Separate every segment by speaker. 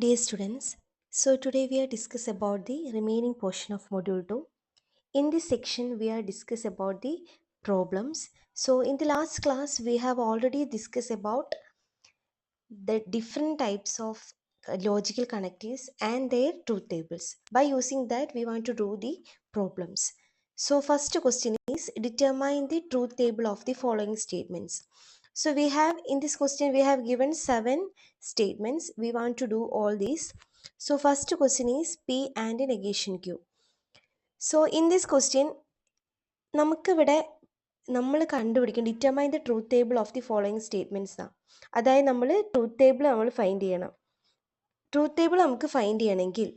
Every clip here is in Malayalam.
Speaker 1: Dear students, so today we are discuss about the remaining portion of module 2. In this section we are discuss about the problems. So in the last class we have already discussed about the different types of logical connectives and their truth tables. By using that we want to do the problems. So first question is determine the truth table of the following statements. So we have in this question we have given 7 statements. We want to do all these. So first question is P and negation Q. So in this question നമുക്കിവിടെ നമ്മൾ കണ്ടുപിടിക്കും determine the truth table of the following statements ആണ്. അതായത് നമ്മൾ ട്രൂത്ത് ടേബിൾ നമ്മൾ ഫൈൻഡ് ചെയ്യണം. ട്രൂത്ത് ടേബിൾ നമുക്ക് ഫൈൻഡ് ചെയ്യണമെങ്കിൽ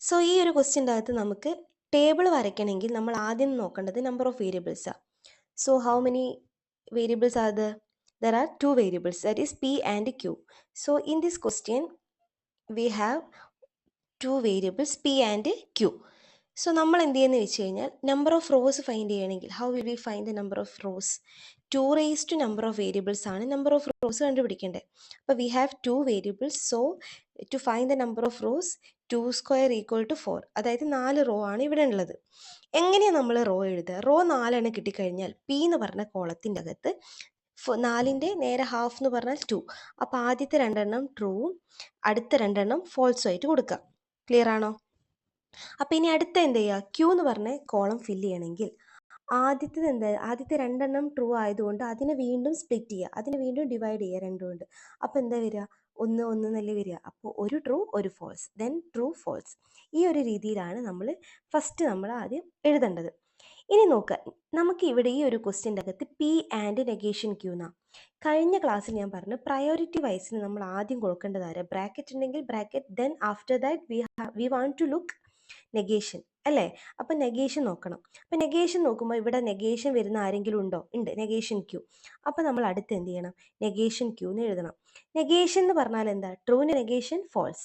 Speaker 1: സോ ഈ ഒരു ക്വസ്റ്റ്യൻ്റെ അകത്ത് നമുക്ക് ടേബിൾ വരയ്ക്കണമെങ്കിൽ നമ്മൾ ആദ്യം നോക്കേണ്ടത് നമ്പർ ഓഫ് വേരിയബിൾസാണ്. So how many variables are there are 2 variables that is P and Q. So in this question we have 2 variables P and Q. So നമ്മൾ എന്ത് ചെയ്യുന്നത് വെച്ച് കഴിഞ്ഞാൽ നമ്പർ ഓഫ് റോസ് ഫൈൻഡ് ചെയ്യണമെങ്കിൽ how will we find the number of rows? 2 raise to number of variables ആണ് നമ്പർ ഓഫ് റോസ് കണ്ടുപിടിക്കേണ്ടത്. അപ്പോൾ we have 2 variables. So to find the number of rows 2 square equal to 4. അതായത് 4 റോ ആണ് ഇവിടെ ഉള്ളത്. എങ്ങനെയാണ് നമ്മൾ റോ എഴുതുക? റോ 4 കിട്ടിക്കഴിഞ്ഞാൽ P എന്ന് പറഞ്ഞ കോളത്തിൻ്റെ അകത്ത് 4ൻ്റെ നേരെ ഹാഫ് എന്ന് പറഞ്ഞാൽ 2. അപ്പോൾ ആദ്യത്തെ 2 ട്രൂവും അടുത്ത 2 ഫോൾസും ആയിട്ട് കൊടുക്കുക. ക്ലിയർ ആണോ? അപ്പോൾ ഇനി അടുത്ത എന്ത് ചെയ്യുക? Q എന്ന് പറഞ്ഞ കോളം ഫില്ല് ചെയ്യണമെങ്കിൽ ആദ്യത്തെ 2 ട്രൂ ആയതുകൊണ്ട് അതിനെ വീണ്ടും സ്പ്ലിറ്റ് ചെയ്യുക, അതിനെ വീണ്ടും ഡിവൈഡ് ചെയ്യുക 2 കൊണ്ട്. അപ്പോൾ എന്താ വരിക? 1 1 എന്നല്ലേ വരിക. അപ്പോൾ ഒരു ട്രൂ ഒരു ഫോൾസ്, ദെൻ ട്രൂ ഫോൾസ്. ഈ ഒരു രീതിയിലാണ് നമ്മൾ ആദ്യം എഴുതേണ്ടത്. ഇനി നോക്കുക, നമുക്ക് ഇവിടെ ഈ ഒരു ക്വസ്റ്റ്യൻ്റെ അകത്ത് P ആൻഡ് നെഗേഷൻ Q എന്നാണ്. കഴിഞ്ഞ ക്ലാസ്സിൽ ഞാൻ പറഞ്ഞു പ്രയോറിറ്റി വൈസിന് നമ്മൾ ആദ്യം കൊടുക്കേണ്ടതാണ് ബ്രാക്കറ്റ് ഉണ്ടെങ്കിൽ bracket, then after that we want to look negation അല്ലേ? അപ്പം നെഗേഷൻ നോക്കണം. അപ്പം നെഗേഷൻ നോക്കുമ്പോൾ ഇവിടെ നെഗേഷൻ വരുന്ന ആരെങ്കിലും ഉണ്ടോ? ഉണ്ട്, നെഗേഷൻ Q. അപ്പം നമ്മൾ അടുത്ത് എന്ത് ചെയ്യണം? നെഗേഷൻ Q എന്ന് എഴുതണം. നെഗേഷൻ എന്ന് പറഞ്ഞാൽ എന്താ? ട്രൂവിൻ്റെ നെഗേഷൻ ഫോൾസ്,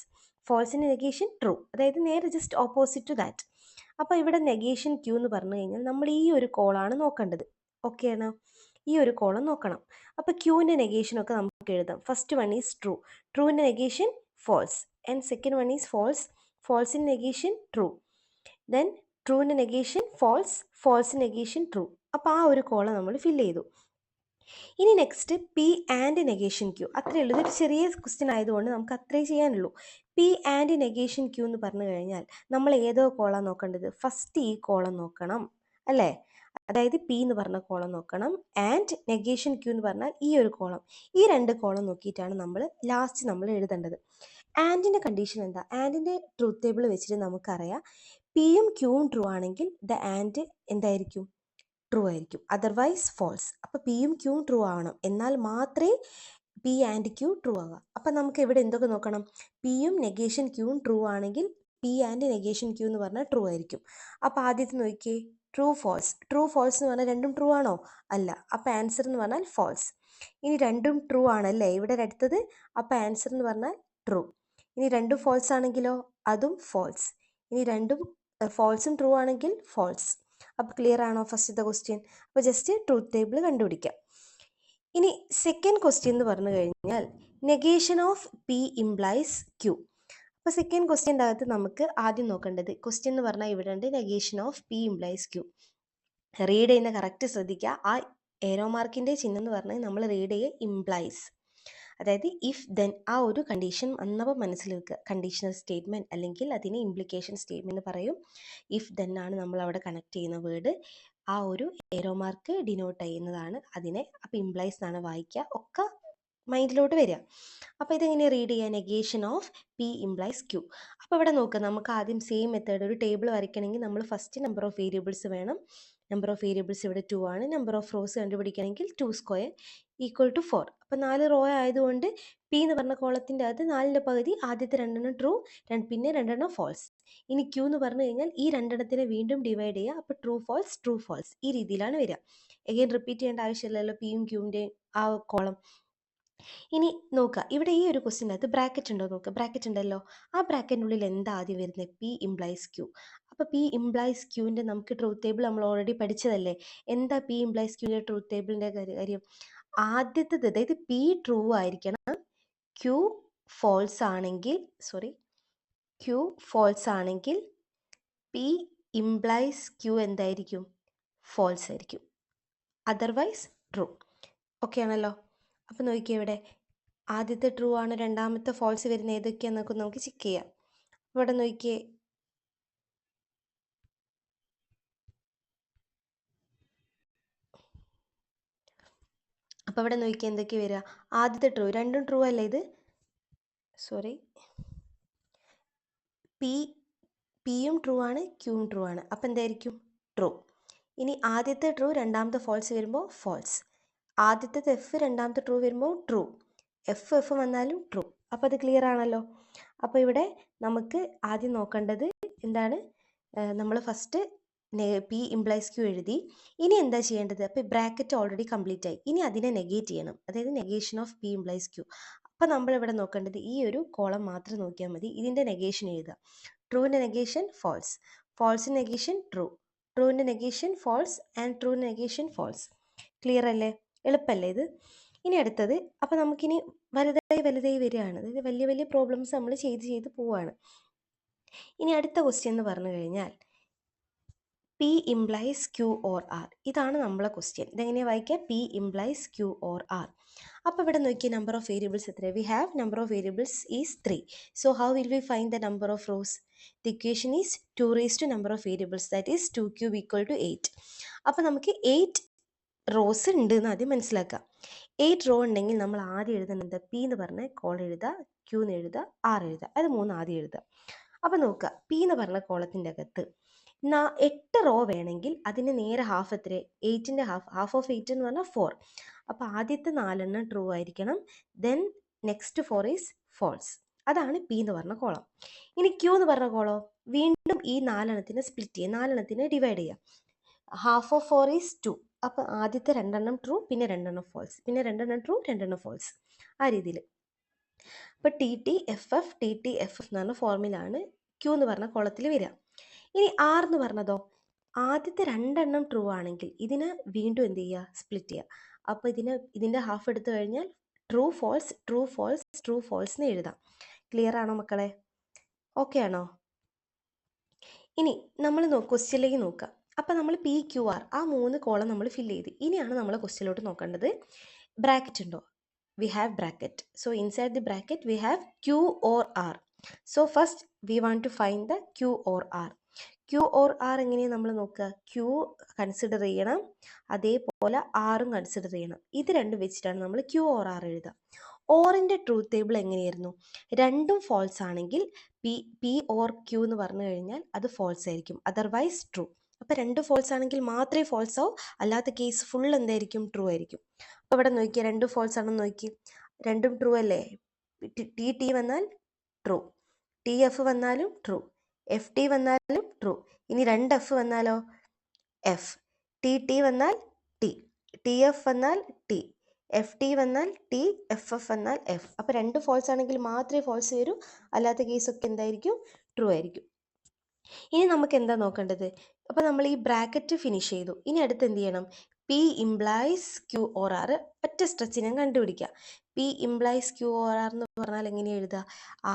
Speaker 1: ഫോൾസിൻ്റെ നെഗേഷൻ ട്രൂ, അതായത് നേരെ ജസ്റ്റ് ഓപ്പോസിറ്റ് ടു ദാറ്റ്. അപ്പോൾ ഇവിടെ നെഗേഷൻ Q എന്ന് പറഞ്ഞു കഴിഞ്ഞാൽ നമ്മൾ ഈ ഒരു കോളാണ് നോക്കേണ്ടത്. ഓക്കെ ആണോ? ഈ ഒരു കോളം നോക്കണം. അപ്പോൾ Qൻ്റെ നെഗേഷനൊക്കെ നമുക്ക് എഴുതാം. ഫസ്റ്റ് വൺ ഈസ് ട്രൂ, ട്രൂവിൻ്റെ negation false, and second one is false, ഫോൾസിൻ്റെ നെഗേഷൻ ട്രൂ, ദെൻ ട്രൂവിൻ്റെ നെഗേഷൻ ഫോൾസ്, ഫോൾസിൻ്റെ നെഗേഷൻ ട്രൂ. അപ്പോൾ ആ ഒരു കോളം നമ്മൾ ഫില്ല് ചെയ്തു. ഇനി next P and negation Q. അത്രയേ ഉള്ളൂ. ഇതൊരു ചെറിയ ക്വസ്റ്റ്യൻ ആയതുകൊണ്ട് നമുക്ക് അത്രേ ചെയ്യാനുള്ളൂ. P ആൻഡ് നെഗേഷൻ Q എന്ന് പറഞ്ഞു കഴിഞ്ഞാൽ നമ്മൾ ഏതോ കോളം നോക്കേണ്ടത്? ഫസ്റ്റ് ഈ കോളം നോക്കണം അല്ലേ? അതായത് P എന്ന് പറഞ്ഞ കോളം നോക്കണം, ആൻഡ് നെഗേഷൻ Q എന്ന് പറഞ്ഞാൽ ഈ ഒരു കോളം. ഈ 2 കോളം നോക്കിയിട്ടാണ് നമ്മൾ എഴുതേണ്ടത്. ആൻഡിൻ്റെ കണ്ടീഷൻ എന്താ? ആൻഡിൻ്റെ ട്രൂത്ത് ടേബിൾ വെച്ചിട്ട് നമുക്കറിയാം Pയും Qയും ട്രൂ ആണെങ്കിൽ ദ ആൻഡ് എന്തായിരിക്കും? ട്രൂ ആയിരിക്കും, അതർവൈസ് ഫോൾസ്. അപ്പോൾ Pയും Qയും ട്രൂ ആവണം, എന്നാൽ മാത്രമേ P ആൻഡ് Q ട്രൂ ആവുക. അപ്പം നമുക്ക് ഇവിടെ എന്തൊക്കെ നോക്കണം? Pയും നെഗേഷൻ Qയും ട്രൂ ആണെങ്കിൽ P ആൻഡ് നെഗേഷൻ Q എന്ന് പറഞ്ഞാൽ ട്രൂ ആയിരിക്കും. അപ്പോൾ ആദ്യത്തെ നോക്കിയേ, ട്രൂ ഫോൾസ്. ട്രൂ ഫോൾസ് എന്ന് പറഞ്ഞാൽ രണ്ടും ട്രൂ ആണോ? അല്ല. അപ്പോൾ ആൻസർ എന്ന് പറഞ്ഞാൽ ഫോൾസ്. ഇനി രണ്ടും ട്രൂ ആണല്ലേ ഇവിടെ അടുത്തത്, അപ്പോൾ ആൻസർ എന്ന് പറഞ്ഞാൽ ട്രൂ. ഇനി രണ്ടും ഫോൾസ് ആണെങ്കിലോ? അതും ഫോൾസ്. ഇനി രണ്ടും ഫോൾസും ട്രൂ ആണെങ്കിൽ ഫോൾസ്. അപ്പോൾ ക്ലിയർ ആണോ ഫസ്റ്റത്തെ ക്വസ്റ്റ്യൻ? അപ്പോൾ ജസ്റ്റ് ട്രൂത്ത് ടേബിൾ കണ്ടുപിടിക്കാം. ഇനി സെക്കൻഡ് ക്വസ്റ്റ്യൻ എന്ന് പറഞ്ഞു കഴിഞ്ഞാൽ negation of P implies Q. അപ്പോൾ സെക്കൻഡ് ക്വസ്റ്റ്യൻ്റെ അകത്ത് നമുക്ക് ആദ്യം നോക്കേണ്ടത്, ക്വസ്റ്റ്യൻ എന്ന് പറഞ്ഞാൽ ഇവിടെ ഉണ്ട് negation of P implies Q. Read ചെയ്യുന്ന കറക്റ്റ് ശ്രദ്ധിക്കുക. ആ ഏരോ മാർക്കിൻ്റെ ചിഹ്നം എന്ന് പറഞ്ഞാൽ നമ്മൾ റീഡ് ചെയ്യുക ഇംപ്ലൈസ്, അതായത് ഇഫ് ദെൻ ആ ഒരു കണ്ടീഷൻ വന്നപ്പോൾ മനസ്സിൽ വെക്കുക. കണ്ടീഷണൽ സ്റ്റേറ്റ്മെൻറ്റ് അല്ലെങ്കിൽ അതിനെ ഇംപ്ലിക്കേഷൻ സ്റ്റേറ്റ്മെൻറ്റ് പറയും. ഇഫ് ദെൻ ആണ് നമ്മൾ അവിടെ കണക്ട് ചെയ്യുന്ന വേർഡ്. ആ ഒരു ഏരോ മാർക്ക് ഡിനോട്ട് ചെയ്യുന്നതാണ് അതിനെ. അപ്പോൾ ഇംപ്ലൈസ് എന്നാണ് വായിക്കുക, ഒക്കെ മൈൻഡിലോട്ട് വരിക. അപ്പോൾ ഇതെങ്ങനെ റീഡ് ചെയ്യുക? Negation of P implies Q. അപ്പോൾ ഇവിടെ നോക്കുക, നമുക്ക് ആദ്യം സെയിം മെത്തേഡ് ഒരു ടേബിൾ വരയ്ക്കണമെങ്കിൽ നമ്മൾ ഫസ്റ്റ് നമ്പർ ഓഫ് വേരിയബിൾസ് വേണം. നമ്പർ ഓഫ് വേരിയബിൾസ് ഇവിടെ 2 ആണ്. നമ്പർ ഓഫ് റോസ് കണ്ടുപിടിക്കണമെങ്കിൽ 2 സ്ക്വയർ ഈക്വൽ ടു 4. അപ്പോൾ 4 റോ ആയതുകൊണ്ട് P എന്ന് പറഞ്ഞ കോളത്തിൻ്റെ അകത്ത് 4ൻ്റെ പകുതി ആദ്യത്തെ 2 ട്രൂ, പിന്നെ 2 ഫോൾസ്. ഇനി Q എന്ന് പറഞ്ഞു കഴിഞ്ഞാൽ ഈ 2 വീണ്ടും ഡിവൈഡ് ചെയ്യുക. അപ്പോൾ ട്രൂ ഫോൾസ്, ട്രൂ ഫോൾസ്, ഈ രീതിയിലാണ് വരിക. എഗെയിൻ റിപ്പീറ്റ് ചെയ്യേണ്ട ആവശ്യമില്ലല്ലോ Pയും Qൻ്റെയും ആ കോളം. ഇനി നോക്കുക, ഇവിടെ ഈ ഒരു ക്വസ്റ്റ്യൻ്റെ അകത്ത് ബ്രാക്കറ്റ് ഉണ്ടോ നോക്കുക. ബ്രാക്കറ്റ് ഉണ്ടല്ലോ. ആ ബ്രാക്കറ്റിനുള്ളിൽ എന്താ ആദ്യം വരുന്നത്? P implies Q. അപ്പോൾ P ഇംപ്ലൈസ് Qൻ്റെ നമുക്ക് ട്രൂത്ത് ടേബിൾ നമ്മൾ ഓൾറെഡി പഠിച്ചതല്ലേ. എന്താ P ഇംപ്ലൈസ് Qൻ്റെ ട്രൂത്ത് ടേബിളിൻ്റെ കാര്യം? ആദ്യത്തേത്, അതായത് P ട്രൂ ആയിരിക്കണം, Q false ആണെങ്കിൽ Q false ആണെങ്കിൽ P implies Q എന്തായിരിക്കും? false ആയിരിക്കും. Otherwise true. ഓക്കെ ആണല്ലോ? അപ്പോൾ നോക്കിയേ, ഇവിടെ ആദ്യത്തെ ട്രൂ ആണ്, രണ്ടാമത്തെ ഫോൾസ് വരുന്ന ഏതൊക്കെയാണെന്നൊക്കെ നമുക്ക് ചെക്ക് ചെയ്യാം. ഇവിടെ നോക്കിയേ, അപ്പോൾ ഇവിടെ നോക്കിയേ എന്തൊക്കെ വരിക. ആദ്യത്തെ ട്രൂ, രണ്ടും ട്രൂ അല്ലേ ഇത്? പിയും ട്രൂ ആണ്, ക്യൂവും ട്രൂ ആണ്. അപ്പോൾ എന്തായിരിക്കും? ട്രൂ. ഇനി ആദ്യത്തെ ട്രൂ രണ്ടാമത്തെ ഫോൾസ് വരുമ്പോൾ ഫോൾസ്. ആദ്യത്തെ എഫ് രണ്ടാമത്തെ ട്രൂ വരുമ്പോൾ ട്രൂ. എഫ് വന്നാലും ട്രൂ. അപ്പോൾ അത് ക്ലിയർ ആണല്ലോ. അപ്പോൾ ഇവിടെ നമുക്ക് ആദ്യം നോക്കേണ്ടത് എന്താണ്? നമ്മൾ ഫസ്റ്റ് പി ഇംപ്ലൈസ് ക്യൂ എഴുതി. ഇനി എന്താ ചെയ്യേണ്ടത്? അപ്പോൾ ബ്രാക്കറ്റ് ഓൾറെഡി കംപ്ലീറ്റ് ആയി. ഇനി അതിനെ നെഗേറ്റ് ചെയ്യണം, അതായത് negation of P implies Q. അപ്പോൾ നമ്മളിവിടെ നോക്കേണ്ടത് ഈ ഒരു കോളം മാത്രം നോക്കിയാൽ മതി. ഇതിൻ്റെ നെഗേഷൻ എഴുതുക. ട്രൂവിൻ്റെ നെഗേഷൻ ഫോൾസ്, ഫോൾസിൻ്റെ നെഗേഷൻ ട്രൂ, ട്രൂവിൻ്റെ നെഗേഷൻ ഫോൾസ് ആൻഡ് ട്രൂവിൻ്റെ നെഗേഷൻ ഫോൾസ്. ക്ലിയർ അല്ലേ? എളുപ്പമല്ലേ ഇത്? ഇനി അടുത്തത്, അപ്പോൾ നമുക്കിനി വലുതായി വരികയാണ്. അതായത് വലിയ വലിയ പ്രോബ്ലംസ് നമ്മൾ ചെയ്ത് പോവുകയാണ്. ഇനി അടുത്ത ക്വസ്റ്റ്യൻ എന്ന് പറഞ്ഞു കഴിഞ്ഞാൽ P implies Q or R. ഇതാണ് നമ്മളെ ക്വസ്റ്റ്യൻ. ഇതെങ്ങനെയാണ് വായിക്കുക? P implies Q or R. അപ്പോൾ ഇവിടെ നോക്കിയ നമ്പർ ഓഫ് വേരിയബിൾസ് എത്ര? We have number of variables is 3. So how will we find the number of rose? The equation is 2 raised to number of variables, that is 2³ equal to 8. അപ്പോൾ നമുക്ക് 8 റോസ് ഉണ്ട് എന്ന് ആദ്യം മനസ്സിലാക്കാം. 8 റോ ഉണ്ടെങ്കിൽ നമ്മൾ ആദ്യം എഴുതുന്നത് P എന്ന് പറഞ്ഞ കോളം എഴുതുക, Q എന്ന് എഴുതുക, R എഴുതുക. അത് 3 ആദ്യം എഴുതുക. അപ്പോൾ നോക്കുക, P എന്ന് പറഞ്ഞ കോളത്തിൻ്റെ അകത്ത് 8 റോ വേണമെങ്കിൽ അതിന് നേരെ ഹാഫ് എത്ര? 8ൻ്റെ ഹാഫ് ഓഫ് 8 എന്ന് പറഞ്ഞാൽ 4. അപ്പോൾ ആദ്യത്തെ 4 ട്രൂ ആയിരിക്കണം. Then next 4 is false. അതാണ് P എന്ന് പറഞ്ഞ കോളം. ഇനി Q എന്ന് പറഞ്ഞ കോളം വീണ്ടും ഈ 4 സ്പ്ലിറ്റ് ചെയ്യുക, 4 ഡിവൈഡ് ചെയ്യുക. Half of 4 is 2. അപ്പോൾ ആദ്യത്തെ 2 ട്രൂ, പിന്നെ 2 ഫോൾസ്, പിന്നെ 2 ട്രൂ, 2 ഫോൾസ്, ആ രീതിയിൽ. അപ്പോൾ TT FF എന്ന് പറഞ്ഞ ഫോർമുലയാണ് Q എന്ന് പറഞ്ഞ കോളത്തിൽ വരിക. ഇനി R എന്ന് പറഞ്ഞതോ, ആദ്യത്തെ 2 ട്രൂ ആണെങ്കിൽ ഇതിനെ വീണ്ടും എന്ത് ചെയ്യുക? സ്പ്ലിറ്റ് ചെയ്യുക. അപ്പോൾ ഇതിൻ്റെ ഹാഫ് എടുത്തു കഴിഞ്ഞാൽ true false true false true false എന്ന് എഴുതാം. ക്ലിയർ ആണോ മക്കളെ? ഓക്കെ ആണോ? ഇനി നമ്മൾ ക്വസ്റ്റ്യനിലേക്ക് നോക്കുക. അപ്പോൾ നമ്മൾ PQR ആ 3 കോളം നമ്മൾ ഫില്ല് ചെയ്ത്. ഇനിയാണ് നമ്മൾ ക്വസ്റ്റ്യനിലോട്ട് നോക്കേണ്ടത്. ബ്രാക്കറ്റ് ഉണ്ടോ? We have bracket. So inside the bracket we have Q or R. So first we want to find the Q or R. Q or R എങ്ങനെയാണ് നമ്മൾ നോക്കുക? Q കൺസിഡർ ചെയ്യണം, അതേപോലെ Rഉം കൺസിഡർ ചെയ്യണം. ഇത് രണ്ടും വെച്ചിട്ടാണ് നമ്മൾ Q or R എഴുതുക. ഓറിൻ്റെ ട്രൂത്ത് ടേബിൾ എങ്ങനെയായിരുന്നു? രണ്ടും ഫോൾസ് ആണെങ്കിൽ P or Q എന്ന് പറഞ്ഞു കഴിഞ്ഞാൽ അത് ഫോൾസ് ആയിരിക്കും, അതർവൈസ് ട്രൂ. അപ്പോൾ 2 ഫോൾസ് ആണെങ്കിൽ മാത്രമേ ഫോൾസ് ആവും, അല്ലാത്ത കേസ് ഫുൾ എന്തായിരിക്കും? ട്രൂ ആയിരിക്കും. അപ്പോൾ ഇവിടെ നോക്കിയാൽ 2 ഫോൾസ് ആണെന്ന് നോക്കി, രണ്ടും ട്രൂ അല്ലേ? T വന്നാൽ ട്രൂ, TF വന്നാലും ട്രൂ, FT വന്നാലും ട്രൂ. ഇനി 2F വന്നാലോ? F. TT വന്നാൽ T, TF വന്നാൽ T, FT വന്നാൽ T, FF വന്നാൽ F. അപ്പോൾ 2 ഫോൾസ് ആണെങ്കിൽ മാത്രമേ ഫോൾസ് വരൂ, അല്ലാത്ത കേസൊക്കെ എന്തായിരിക്കും? ട്രൂ ആയിരിക്കും. ഇനി നമുക്ക് എന്താ നോക്കേണ്ടത്? അപ്പോൾ നമ്മൾ ഈ ബ്രാക്കറ്റ് ഫിനിഷ് ചെയ്തു. ഇനി അടുത്ത് എന്ത് ചെയ്യണം? P implies Q or R ഒറ്റ സ്ട്രെച്ചിനെ കണ്ടുപിടിക്കുക. P implies Q or R എന്ന് പറഞ്ഞാൽ എങ്ങനെ എഴുതുക?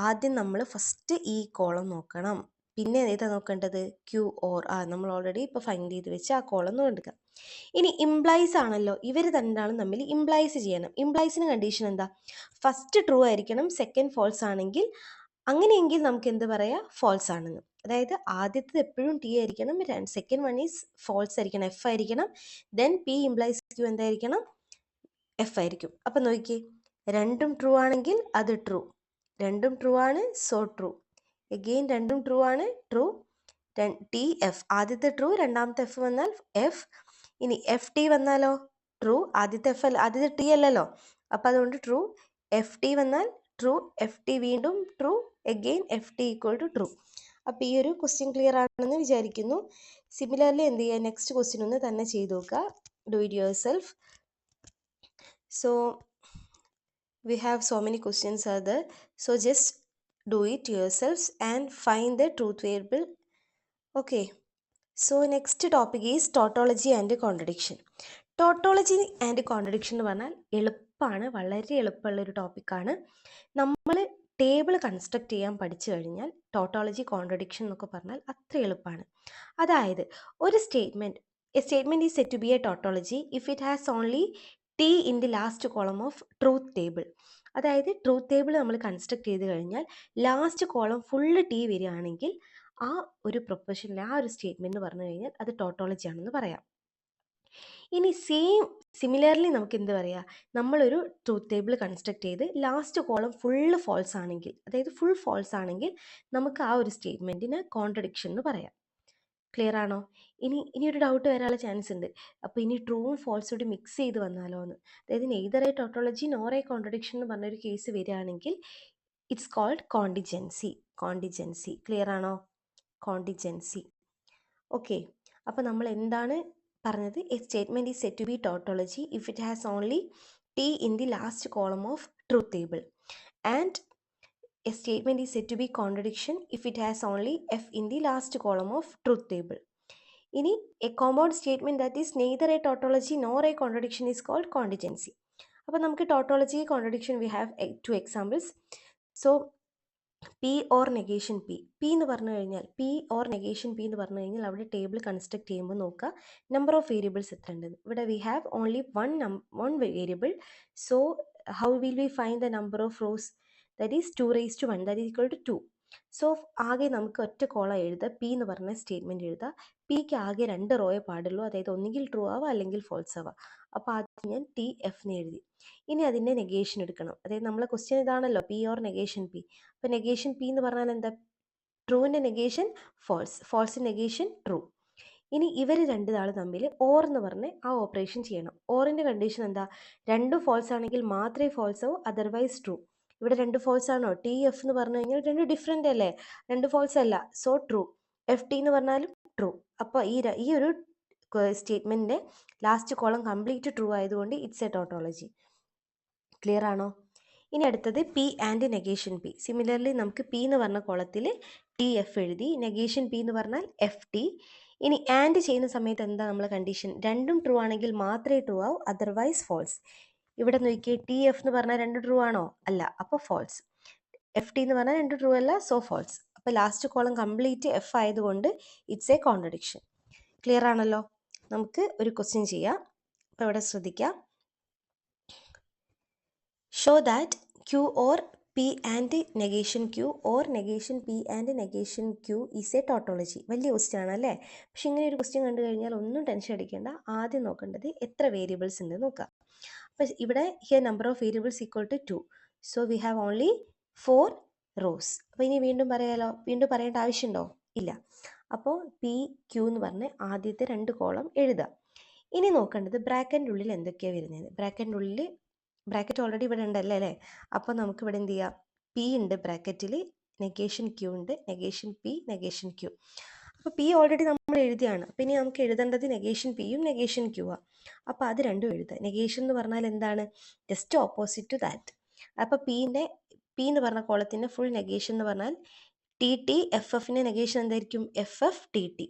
Speaker 1: ആദ്യം നമ്മൾ ഫസ്റ്റ് ഈ കോളം നോക്കണം, പിന്നെ ഏതാ നോക്കേണ്ടത്? Q or R. നമ്മൾ ഓൾറെഡി ഇപ്പോൾ ഫൈൻഡ് ചെയ്ത് വെച്ച് ആ കോളം നോക്കുക. ഇനി ഇംപ്ലൈസ് ആണല്ലോ, ഇവർ രണ്ടാളും തമ്മിൽ ഇംപ്ലൈസ് ചെയ്യണം. ഇംപ്ലൈസിന് കണ്ടീഷൻ എന്താ? ഫസ്റ്റ് ട്രൂ ആയിരിക്കണം, സെക്കൻഡ് ഫോൾസ് ആണെങ്കിൽ, അങ്ങനെയെങ്കിൽ നമുക്ക് എന്ത് പറയാം? ഫോൾസ് ആണെന്ന്. അതായത് ആദ്യത്തെ എപ്പോഴും T ആയിരിക്കണം, സെക്കൻഡ് വൺ ഈസ് ഫോൾസ് ആയിരിക്കണം, F ആയിരിക്കണം. ദെൻ P ഇംപ്ലൈസ് Q എന്തായിരിക്കണം? F ആയിരിക്കും. അപ്പം നോക്കിയേ, രണ്ടും ട്രൂ ആണെങ്കിൽ അത് ട്രൂ, രണ്ടും ട്രൂ ആണ്, സോ ട്രൂ. എഗെയിൻ രണ്ടും ട്രൂ ആണ്, ട്രൂ. TF ആദ്യത്തെ ട്രൂ, രണ്ടാമത്തെ F വന്നാൽ F. ഇനി FT വന്നാലോ? ട്രൂ. ആദ്യത്തെ T അല്ലല്ലോ, അപ്പം അതുകൊണ്ട് ട്രൂ. FT വന്നാൽ ട്രൂ, FT വീണ്ടും true, again FT equal to true. അപ്പോൾ ഈ ഒരു ക്വസ്റ്റ്യൻ ക്ലിയർ ആണെന്ന് വിചാരിക്കുന്നു. സിമിലർലി എന്ത് ചെയ്യുക? നെക്സ്റ്റ് ക്വസ്റ്റ്യൻ ഒന്ന് തന്നെ ചെയ്ത് നോക്കുക. Do it your self. So we have so many questions are there, so just do it yourselves and find the truth variable. Okay, so next topic is tautology and contradiction. Tautology and contradiction എന്ന് പറഞ്ഞാൽ എളുപ്പമാണ്, വളരെ എളുപ്പമുള്ളൊരു ടോപ്പിക്കാണ്. നമ്മൾ ടേബിൾ കൺസ്ട്രക്ട് ചെയ്യാൻ പഠിച്ചു കഴിഞ്ഞാൽ ടോട്ടോളജി കോൺട്രഡിക്ഷൻ എന്നൊക്കെ പറഞ്ഞാൽ അത്ര എളുപ്പമാണ്. അതായത് ഒരു statement, a statement is set to be a tautology if it has only T in the last column of truth table. അതായത് ട്രൂത്ത് ടേബിൾ നമ്മൾ കൺസ്ട്രക്ട് ചെയ്ത് കഴിഞ്ഞാൽ ലാസ്റ്റ് കോളം ഫുള്ള് ടി വരികയാണെങ്കിൽ ആ ഒരു പ്രൊപ്പഷനിൽ ആ ഒരു സ്റ്റേറ്റ്മെൻറ്റ് എന്ന് പറഞ്ഞു കഴിഞ്ഞാൽ അത് ടോട്ടോളജി ആണെന്ന് പറയാം. ഇനി സിമിലർലി നമുക്ക് എന്ത് പറയാം, നമ്മളൊരു ട്രൂത്ത് ടേബിൾ കൺസ്ട്രക്ട് ചെയ്ത് ലാസ്റ്റ് കോളം ഫുള്ള് ഫോൾസ് ആണെങ്കിൽ, അതായത് ഫുൾ ഫോൾസ് ആണെങ്കിൽ നമുക്ക് ആ ഒരു സ്റ്റേറ്റ്മെൻറ്റിന് കോൺട്രഡിക്ഷൻ എന്ന് പറയാം. ക്ലിയർ ആണോ? ഇനി ഒരു ഡൗട്ട് വരാനുള്ള ചാൻസ് ഉണ്ട്. അപ്പോൾ ഇനി ട്രൂവും ഫോൾസും കൂടി മിക്സ് ചെയ്ത് വന്നാലോ എന്ന്. അതായത് neither a tautology nor a contradiction എന്ന് പറഞ്ഞൊരു കേസ് വരികയാണെങ്കിൽ ഇറ്റ്സ് കോൾഡ് കോണ്ടിജൻസി. ക്ലിയർ ആണോ? കോണ്ടിജൻസി. ഓക്കെ, അപ്പോൾ നമ്മൾ എന്താണ് പറഞ്ഞത്? A statement is set to be tautology if it has only T in the last column of truth table, and a statement is set to be contradiction if it has only F in the last column of truth table. ഇനി a compound statement that is neither a tautology nor a contradiction is called contingency. അപ്പോൾ നമുക്ക് tautology contradiction we have two examples. So P or negation P എന്ന് പറഞ്ഞു കഴിഞ്ഞാൽ എന്ന് പറഞ്ഞു കഴിഞ്ഞാൽ അവിടെ ടേബിൾ കൺസ്ട്രക്ട് ചെയ്യുമ്പോൾ നോക്കുക നമ്പർ ഓഫ് വേരിയബിൾസ് എത്ര ഉണ്ടെന്ന്. ഇവിടെ we have only one variable. So how will we find the number of rows? That is 2⁻1, that is equal to 2. So ആകെ നമുക്ക് ഒറ്റ കോളം എഴുതുക, പി എന്ന് പറഞ്ഞ സ്റ്റേറ്റ്മെൻറ്റ് എഴുതുക. പിക്ക് ആകെ 2 റോയെ പാടുള്ളൂ, അതായത് ഒന്നുകിൽ ട്രൂ ആവുക അല്ലെങ്കിൽ ഫോൾസ് ആവുക. അപ്പോൾ ആദ്യം ഞാൻ ടി എഫ് എന്ന് എഴുതി. ഇനി അതിൻ്റെ നെഗേഷൻ എടുക്കണം. അതായത് നമ്മളെ ക്വസ്റ്റ്യൻ ഇതാണല്ലോ, പി ഓർ നെഗേഷൻ പി. അപ്പോൾ നെഗേഷൻ പി എന്ന് പറഞ്ഞാൽ എന്താ? ട്രൂവിൻ്റെ നെഗേഷൻ ഫോൾസ്, ഫോൾസിൻ്റെ നെഗേഷൻ ട്രൂ. ഇനി ഇവർ രണ്ടാൾ തമ്മിൽ ഓർ എന്ന് പറഞ്ഞ് ആ ഓപ്പറേഷൻ ചെയ്യണം. ഓറിൻ്റെ കണ്ടീഷൻ എന്താ? 2 ഫോൾസ് ആണെങ്കിൽ മാത്രമേ ഫോൾസ് ആവൂ, അതർവൈസ് ട്രൂ. ഇവിടെ 2 ഫോൾസ് ആണോ? ടി എഫ് എന്ന് പറഞ്ഞു കഴിഞ്ഞാൽ 2 ഡിഫറെൻ്റ് അല്ലേ, 2 ഫോൾസ് അല്ല, സോ ട്രൂ. എഫ് ടി എന്ന് പറഞ്ഞാലും ട്രൂ. അപ്പോൾ ഈ ഒരു സ്റ്റേറ്റ്മെൻറ്റിൻ്റെ ലാസ്റ്റ് കോളം കംപ്ലീറ്റ് ട്രൂ ആയതുകൊണ്ട് ഇറ്റ്സ് എ ടോട്ടോളജി. ക്ലിയർ ആണോ? ഇനി അടുത്തത് P and negation P. Similarly നമുക്ക് പി എന്ന് പറഞ്ഞ കോളത്തിൽ ടി എഫ് എഴുതി, നെഗേഷൻ പി എന്ന് പറഞ്ഞാൽ എഫ് ടി. ഇനി ആൻഡ് ചെയ്യുന്ന സമയത്ത് എന്താ നമ്മളെ കണ്ടീഷൻ? രണ്ടും ട്രൂ ആണെങ്കിൽ മാത്രമേ ട്രൂ ആവൂ, അതർവൈസ് ഫോൾസ്. ഇവിടെ നോക്കിയേ, ടി എഫ് എന്ന് പറഞ്ഞാൽ 2 ട്രൂ ആണോ? അല്ല, അപ്പോൾ ഫോൾസ്. എഫ് ടി എന്ന് പറഞ്ഞാൽ 2 ട്രൂ അല്ല, സോ ഫോൾസ്. അപ്പോൾ ലാസ്റ്റ് കോളം കംപ്ലീറ്റ് എഫ് ആയതുകൊണ്ട് ഇറ്റ്സ് എ കോൺട്രഡിക്ഷൻ. ക്ലിയർ ആണല്ലോ? നമുക്ക് ഒരു ക്വസ്റ്റ്യൻ ചെയ്യാം. അപ്പോൾ ഇവിടെ ശ്രദ്ധിക്കാം. Show that Q or P and negation Q or negation P and negation Q is a tautology. വലിയ ക്വസ്റ്റ്യൻ ആണല്ലേ? പക്ഷെ ഇങ്ങനെ ഒരു ക്വസ്റ്റ്യൻ കണ്ടു കഴിഞ്ഞാൽ ഒന്നും ടെൻഷൻ അടിക്കേണ്ട. ആദ്യം നോക്കേണ്ടത് എത്ര വേരിയബിൾസ് ഉണ്ട് നോക്കാം. അപ്പോൾ ഇവിടെ here number of variables equal to 2. So we have only 4 rows. അപ്പോൾ ഇനി വീണ്ടും പറയേണ്ട ആവശ്യമുണ്ടോ? ഇല്ല. അപ്പോൾ പി ക്യൂ എന്ന് പറഞ്ഞ് ആദ്യത്തെ 2 കോളം എഴുതുക. ഇനി നോക്കേണ്ടത് ബ്രാക്കറ്റിൻ്റെ ഉള്ളിൽ എന്തൊക്കെയാണ് വരുന്നത്. ബ്രാക്കറ്റ് ഓൾറെഡി ഇവിടെ ഉണ്ടല്ലേ അല്ലേ? അപ്പോൾ നമുക്ക് ഇവിടെ എന്ത് ചെയ്യാം? പി ഉണ്ട് ബ്രാക്കറ്റിൽ, നെഗേഷൻ ക്യൂ ഉണ്ട്, നെഗേഷൻ പി, നെഗേഷൻ ക്യൂ. അപ്പോൾ പി ഓൾറെഡി നമ്മൾ എഴുതിയാണ്. അപ്പോൾ ഇനി നമുക്ക് എഴുതേണ്ടത് നെഗേഷൻ പിയും നെഗേഷൻ ക്യൂ ആണ്. അപ്പോൾ അത് രണ്ടും എഴുതുക. നെഗേഷൻ എന്ന് പറഞ്ഞാൽ എന്താണ്? Just opposite to that. അപ്പോൾ പി എന്ന് പറഞ്ഞ കോളത്തിൻ്റെ ഫുൾ നെഗേഷൻ എന്ന് പറഞ്ഞാൽ ടി ടി. എഫ് എഫിൻ്റെ നെഗേഷൻ എന്തായിരിക്കും? F F T T.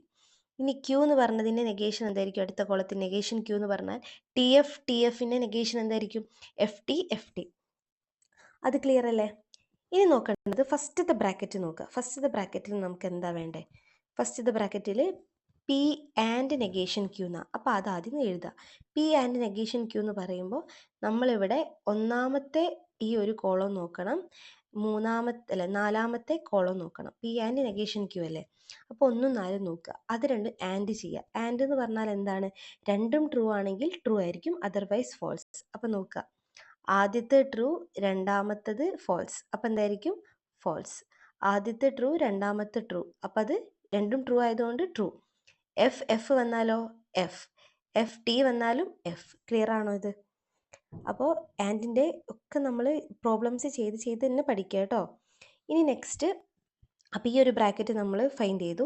Speaker 1: ഇനി ക്യൂ എന്ന് പറഞ്ഞതിൻ്റെ നെഗേഷൻ എന്തായിരിക്കും? അടുത്ത കോളത്തിൽ നെഗേഷൻ ക്യൂ എന്ന് പറഞ്ഞാൽ ടി എഫ് ടി എഫിൻ്റെ നെഗേഷൻ എന്തായിരിക്കും? F T F T. അത് ക്ലിയർ അല്ലേ? ഇനി നോക്കേണ്ടത് ഫസ്റ്റത്തെ ബ്രാക്കറ്റ് നോക്കുക. ഫസ്റ്റത്തെ ബ്രാക്കറ്റിൽ നമുക്ക് എന്താ വേണ്ടേ? ഫസ്റ്റത്തെ ബ്രാക്കറ്റിൽ പി ആൻഡ് നെഗേഷൻ ക്യൂ എന്നാണ്. അപ്പോൾ അതാദ്യം എഴുതുക. പി ആൻഡ് നെഗേഷൻ ക്യൂ എന്ന് പറയുമ്പോൾ നമ്മളിവിടെ ഒന്നാമത്തെ ഈ ഒരു കോളം നോക്കണം, നാലാമത്തെ കോളം നോക്കണം. പി ആൻഡ് നെഗേഷൻ ക്യൂ അല്ലേ? അപ്പോൾ 1ഉം 4ഉം നോക്കുക. അത് രണ്ടും ആൻഡ് ചെയ്യുക. ആൻഡ് എന്ന് പറഞ്ഞാൽ എന്താണ്? രണ്ടും ട്രൂ ആണെങ്കിൽ ട്രൂ ആയിരിക്കും, അതർവൈസ് ഫോൾസ്. അപ്പോൾ നോക്കുക, ആദ്യത്തെ ട്രൂ, രണ്ടാമത്തത് ഫോൾസ്. അപ്പോൾ എന്തായിരിക്കും? ഫോൾസ്. ആദ്യത്തെ ട്രൂ, രണ്ടാമത്തെ ട്രൂ. അപ്പോൾ അത് രണ്ടും ട്രൂ ആയതുകൊണ്ട് ട്രൂ. എഫ് എഫ് വന്നാലോ? എഫ്. എഫ് ടി വന്നാലും എഫ്. ക്ലിയർ ആണോ ഇത്? അപ്പോൾ ആൻഡിൻ്റെ ഒക്കെ നമ്മൾ പ്രോബ്ലംസ് ചെയ്ത് തന്നെ പഠിക്കുക കേട്ടോ. ഇനി നെക്സ്റ്റ്, അപ്പോൾ ഈ ഒരു ബ്രാക്കറ്റ് നമ്മൾ ഫൈൻഡ് ചെയ്തു.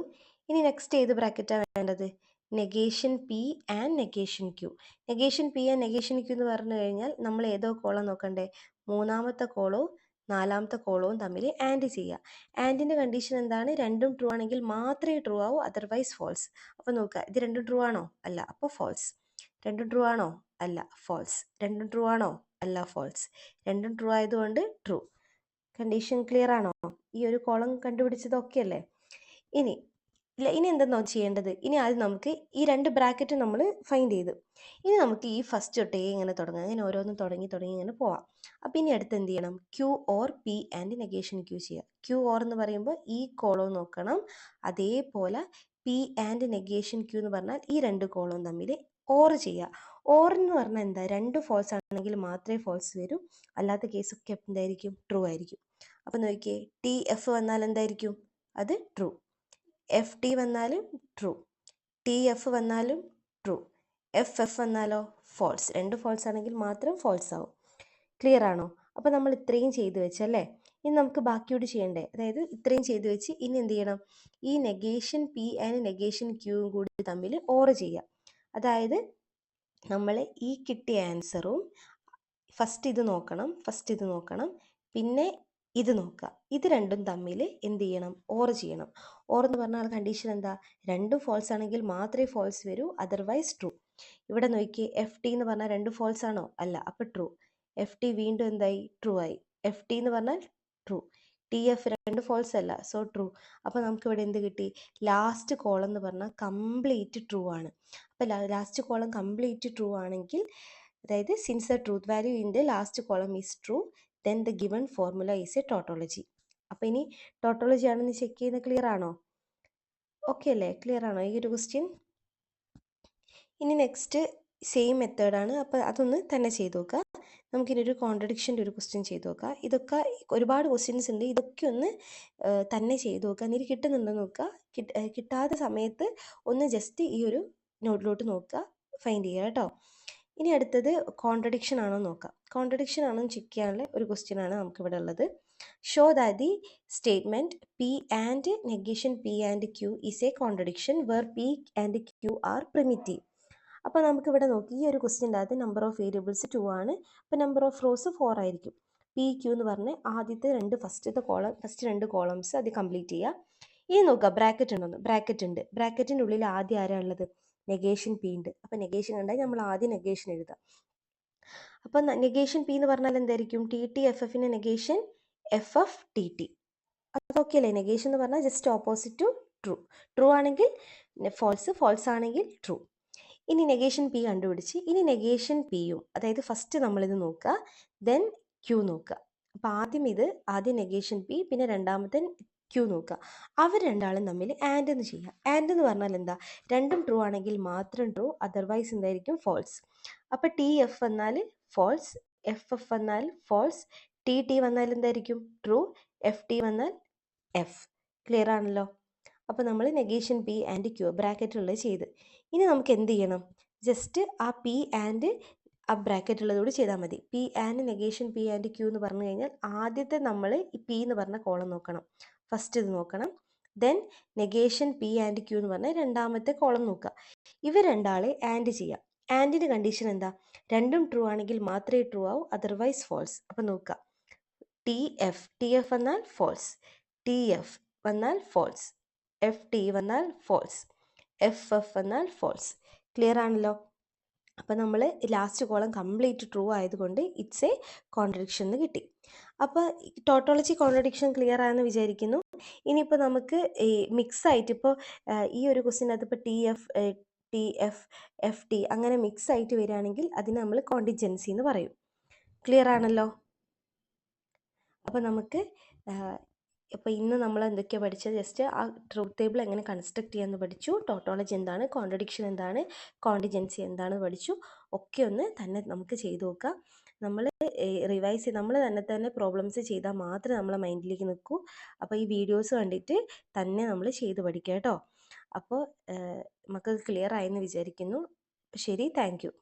Speaker 1: ഇനി നെക്സ്റ്റ് ഏത് ബ്രാക്കറ്റാണ് വേണ്ടത്? Negation P and negation Q. Negation P and negation Q എന്ന് പറഞ്ഞു കഴിഞ്ഞാൽ നമ്മൾ ഏതോ കോളം നോക്കണ്ടേ? മൂന്നാമത്തെ കോളവും നാലാമത്തെ കോളവും തമ്മിൽ ആൻഡ് ചെയ്യുക. ആൻഡിൻ്റെ കണ്ടീഷൻ എന്താണ്? രണ്ടും ട്രൂ ആണെങ്കിൽ മാത്രമേ ട്രൂ ആവൂ, അതർവൈസ് ഫോൾസ്. അപ്പോൾ നോക്കുക, ഇത് രണ്ടും ട്രൂ ആണോ? അല്ല, അപ്പോൾ ഫോൾസ്. രണ്ടും ട്രൂ ആണോ? അല്ല, ഫോൾസ്. രണ്ടും ട്രൂ ആണോ? അല്ല, ഫോൾസ്. രണ്ടും ട്രൂ ആയതുകൊണ്ട് ട്രൂ. കണ്ടീഷൻ ക്ലിയർ ആണോ? ഈ ഒരു കോളം കണ്ടുപിടിച്ചത് ഓക്കെ അല്ലേ? ഇനി എന്തെന്നോ ചെയ്യേണ്ടത്? ഇനി ആദ്യം നമുക്ക് ഈ രണ്ട് ബ്രാക്കറ്റ് നമ്മൾ ഫൈൻഡ് ചെയ്തു. ഇനി നമുക്ക് ഈ ഫസ്റ്റ് തൊട്ടേ ഇങ്ങനെ തുടങ്ങാം. ഇങ്ങനെ ഓരോന്നും തുടങ്ങി ഇങ്ങനെ പോവാം. അപ്പം ഇനി അടുത്ത് എന്ത് ചെയ്യണം? Q or P and negation Q ചെയ്യുക. ക്യൂ ഓർ എന്ന് പറയുമ്പോൾ ഈ കോളം നോക്കണം. അതേപോലെ പി ആൻഡ് നെഗേഷൻ ക്യൂ എന്ന് പറഞ്ഞാൽ ഈ രണ്ട് കോളവും തമ്മിൽ ഓർ ചെയ്യുക. ഓർ എന്ന് പറഞ്ഞാൽ എന്താ? രണ്ട് ഫോൾസ് ആണെങ്കിൽ മാത്രമേ ഫോൾസ് വരൂ. അല്ലാത്ത കേസൊക്കെ എന്തായിരിക്കും? ട്രൂ ആയിരിക്കും. അപ്പം നോക്കിയേ, ടി എഫ് വന്നാൽ എന്തായിരിക്കും? അത് ട്രൂ. എഫ് ടി വന്നാലും ട്രൂ. ടി എഫ് വന്നാലും ട്രൂ. എഫ് എഫ് വന്നാലോ? ഫോൾസ്. രണ്ട് ഫോൾസ് ആണെങ്കിൽ മാത്രം ഫോൾസ് ആവും. ക്ലിയർ ആണോ? അപ്പോൾ നമ്മൾ ഇത്രയും ചെയ്തു വെച്ചല്ലേ? ഇനി നമുക്ക് ബാക്കിയോട് ചെയ്യണ്ടേ? അതായത് ഇത്രയും ചെയ്തു വെച്ച് ഇനി എന്ത് ചെയ്യണം? ഈ നെഗേഷൻ പി ആൻഡ് നെഗേഷൻ ക്യൂവും കൂടി തമ്മിൽ ഓർ ചെയ്യാം. അതായത് നമ്മൾ ഈ കിട്ടിയ ആൻസറും ഫസ്റ്റ് ഇത് നോക്കണം, പിന്നെ ഇത് നോക്കുക. ഇത് രണ്ടും തമ്മിൽ എന്ത് ചെയ്യണം? ഓർ ചെയ്യണം. ഓർ എന്ന് പറഞ്ഞാൽ കണ്ടീഷൻ എന്താ? രണ്ടും ഫോൾസ് ആണെങ്കിൽ മാത്രമേ ഫോൾസ് വരൂ, അതർവൈസ് ട്രൂ. ഇവിടെ നോക്കിയേ, എഫ് ടി എന്ന് പറഞ്ഞാൽ രണ്ട് ഫോൾസ് ആണോ? അല്ല, അപ്പോൾ ട്രൂ. എഫ് ടി വീണ്ടും എന്തായി? ട്രൂ ആയി. എഫ് ടി എന്ന് പറഞ്ഞാൽ ട്രൂ. ടി എഫ് രണ്ട് ഫോൾസ് അല്ല, സോ ട്രൂ. അപ്പോൾ നമുക്ക് ഇവിടെ എന്ത് കിട്ടി? ലാസ്റ്റ് കോളം എന്ന് പറഞ്ഞാൽ കംപ്ലീറ്റ് ട്രൂ ആണ്. അപ്പോൾ ലാസ്റ്റ് കോളം കംപ്ലീറ്റ് ട്രൂ ആണെങ്കിൽ, അതായത് since the truth value in the last column is true, then the given formula is a tautology. അപ്പോൾ ഇനി ടോട്ടോളജി ആണെന്ന് ചെക്ക് ചെയ്യുന്നത് ക്ലിയർ ആണോ? ഓക്കെ അല്ലേ? ക്ലിയർ ആണോ ഈ ഒരു ക്വസ്റ്റ്യൻ? ഇനി നെക്സ്റ്റ് സെയിം മെത്തേഡാണ്. അപ്പോൾ അതൊന്ന് തന്നെ ചെയ്ത് നോക്കുക. നമുക്കിനി ഒരു കോൺട്രഡിക്ഷൻ്റെ ഒരു ക്വസ്റ്റ്യൻ ചെയ്ത് നോക്കുക. ഇതൊക്കെ ഒരുപാട് ക്വസ്റ്റ്യൻസ് ഉണ്ട്. ഇതൊക്കെ ഒന്ന് തന്നെ ചെയ്ത് നോക്കുക. എന്നിട്ട് കിട്ടുന്നുണ്ടോ നോക്കുക. കിട്ടാത്ത സമയത്ത് ഒന്ന് ജസ്റ്റ് ഈ ഒരു നോട്ടിലോട്ട് നോക്കുക, ഫൈൻഡ് ചെയ്യുക കേട്ടോ. ഇനി അടുത്തത് കോൺട്രഡിക്ഷൻ ആണോ നോക്കാം. കോൺട്രഡിക്ഷൻ ആണോ ചെക്ക് ചെയ്യാനുള്ള ഒരു ക്വസ്റ്റ്യൻ ആണ് നമുക്കിവിടെ ഉള്ളത്. Show that the statement P and negation P and Q is a contradiction where P and Q are primitive. അപ്പോൾ നമുക്കിവിടെ നോക്കി, ഈ ഒരു ക്വസ്റ്റ്യൻ്റെ അകത്ത് നമ്പർ ഓഫ് വേരിയബിൾസ് 2 ആണ്. അപ്പോൾ നമ്പർ ഓഫ് റോസ് 4 ആയിരിക്കും. പി ക്യൂ എന്ന് പറഞ്ഞ് ആദ്യത്തെ ഫസ്റ്റ് രണ്ട് കോളംസ് അത് കംപ്ലീറ്റ് ചെയ്യുക. ഇനി നോക്കുക, ബ്രാക്കറ്റ് ഉണ്ടോന്ന്. ബ്രാക്കറ്റ് ഉണ്ട്. ബ്രാക്കറ്റിൻ്റെ ഉള്ളിൽ ആദ്യം ആരാ ഉള്ളത്? നെഗേഷൻ പി ഉണ്ട്. അപ്പോൾ നെഗേഷൻ ഉണ്ടായി നമ്മൾ ആദ്യം നെഗേഷൻ എഴുതാം. അപ്പോൾ നെഗേഷൻ പി എന്ന് പറഞ്ഞാൽ എന്തായിരിക്കും? ടി ടി എഫ് എഫിൻ്റെ negation F F T T. അതൊക്കെ അല്ലേ? നെഗേഷൻ എന്ന് പറഞ്ഞാൽ just opposite to true. True ആണെങ്കിൽ ഫോൾസ്, ഫോൾസ് ആണെങ്കിൽ ട്രൂ. ഇനി നെഗേഷൻ പി കണ്ടുപിടിച്ച് ഇനി നെഗേഷൻ പിയും, അതായത് ഫസ്റ്റ് നമ്മളിത് നോക്കുക, ദെൻ ക്യൂ നോക്കുക. അപ്പോൾ ആദ്യം നെഗേഷൻ പി, പിന്നെ രണ്ടാമത്തെ ക്യൂ നോക്കുക. അവർ രണ്ടാളും തമ്മിൽ ആൻഡ് എന്ന് ചെയ്യുക. ആൻഡ് എന്ന് പറഞ്ഞാൽ എന്താ? രണ്ടും ട്രൂ ആണെങ്കിൽ മാത്രം ട്രൂ, അതർവൈസ് എന്തായിരിക്കും? ഫോൾസ്. അപ്പോൾ ടി എഫ് വന്നാൽ ഫോൾസ്, എഫ് എഫ് വന്നാൽ ഫോൾസ്, ടി ടി വന്നാൽ എന്തായിരിക്കും? ട്രൂ. എഫ് ടി വന്നാൽ എഫ്. ക്ലിയർ ആണല്ലോ? അപ്പോൾ നമ്മൾ നെഗേഷൻ പി ആൻഡ് ക്യൂ ബ്രാക്കറ്റുള്ളത് ചെയ്ത്. ഇനി നമുക്ക് എന്ത് ചെയ്യണം? ജസ്റ്റ് ആ പി ആൻഡ് ആ ബ്രാക്കറ്റ് ഉള്ളതോട് ചെയ്താൽ മതി. P and negation P and Q എന്ന് പറഞ്ഞു കഴിഞ്ഞാൽ ആദ്യത്തെ നമ്മൾ ഈ പി എന്ന് പറഞ്ഞ കോളം നോക്കണം, ഫസ്റ്റ് ഇത് നോക്കണം. Then negation P and Q എന്ന് പറഞ്ഞാൽ രണ്ടാമത്തെ കോളം നോക്കുക. ഇവ രണ്ടാളെ ആൻഡ് ചെയ്യുക. ആൻഡിൻ്റെ കണ്ടീഷൻ എന്താ? രണ്ടും ട്രൂ ആണെങ്കിൽ മാത്രമേ ട്രൂ ആവൂ, അതർവൈസ് ഫോൾസ്. അപ്പം നോക്കുക, ടി എഫ് വന്നാൽ ഫോൾസ്, ടി എഫ് വന്നാൽ ഫോൾസ്, എഫ് ടി വന്നാൽ ഫോൾസ്, എഫ് എഫ് വന്നാൽ ഫോൾസ്. ക്ലിയർ ആണല്ലോ? അപ്പോൾ നമ്മൾ ലാസ്റ്റ് കോളം കംപ്ലീറ്റ് ട്രൂ ആയതുകൊണ്ട് ഇറ്റ്സ് എ കോൺട്രഡിക്ഷൻ എന്ന് കിട്ടി. അപ്പോൾ ടോട്ടോളജി കോൺട്രഡിക്ഷൻ ക്ലിയർ ആണെന്ന് വിചാരിക്കുന്നു. ഇനിയിപ്പോൾ നമുക്ക് ഈ മിക്സ് ആയിട്ട് ഇപ്പോൾ ഈ ഒരു ക്വസ്റ്റ്യനകത്ത് ഇപ്പോൾ ടി എഫ് എഫ് ടി അങ്ങനെ മിക്സ് ആയിട്ട് വരികയാണെങ്കിൽ അതിന് നമ്മൾ കോണ്ടിജൻസി എന്ന് പറയും. ക്ലിയർ ആണല്ലോ? അപ്പോൾ നമുക്ക് ഇപ്പോൾ ഇന്ന് നമ്മൾ എന്തൊക്കെയാണ് പഠിച്ചത്? ജസ്റ്റ് ആ ട്രൂത്ത് ടേബിൾ എങ്ങനെ കൺസ്ട്രക്ട് ചെയ്യാമെന്ന് പഠിച്ചു, ടോട്ടോളജി എന്താണ്, കോൺട്രഡിക്ഷൻ എന്താണ്, കോണ്ടിജൻസി എന്താണെന്ന് പഠിച്ചു. ഒക്കെ ഒന്ന് തന്നെ നമുക്ക് ചെയ്തു നോക്കാം. നമ്മൾ റിവൈസ് ചെയ്ത് നമ്മൾ തന്നെ പ്രോബ്ലംസ് ചെയ്താൽ മാത്രമേ നമ്മളെ മൈൻഡിലേക്ക് നിൽക്കൂ. അപ്പോൾ ഈ വീഡിയോസ് കണ്ടിട്ട് തന്നെ നമ്മൾ ചെയ്ത് പഠിക്കുക കേട്ടോ. അപ്പോൾ മക്കൾക്ക് ക്ലിയർ ആയെന്ന് വിചാരിക്കുന്നു. ശരി, താങ്ക് യു.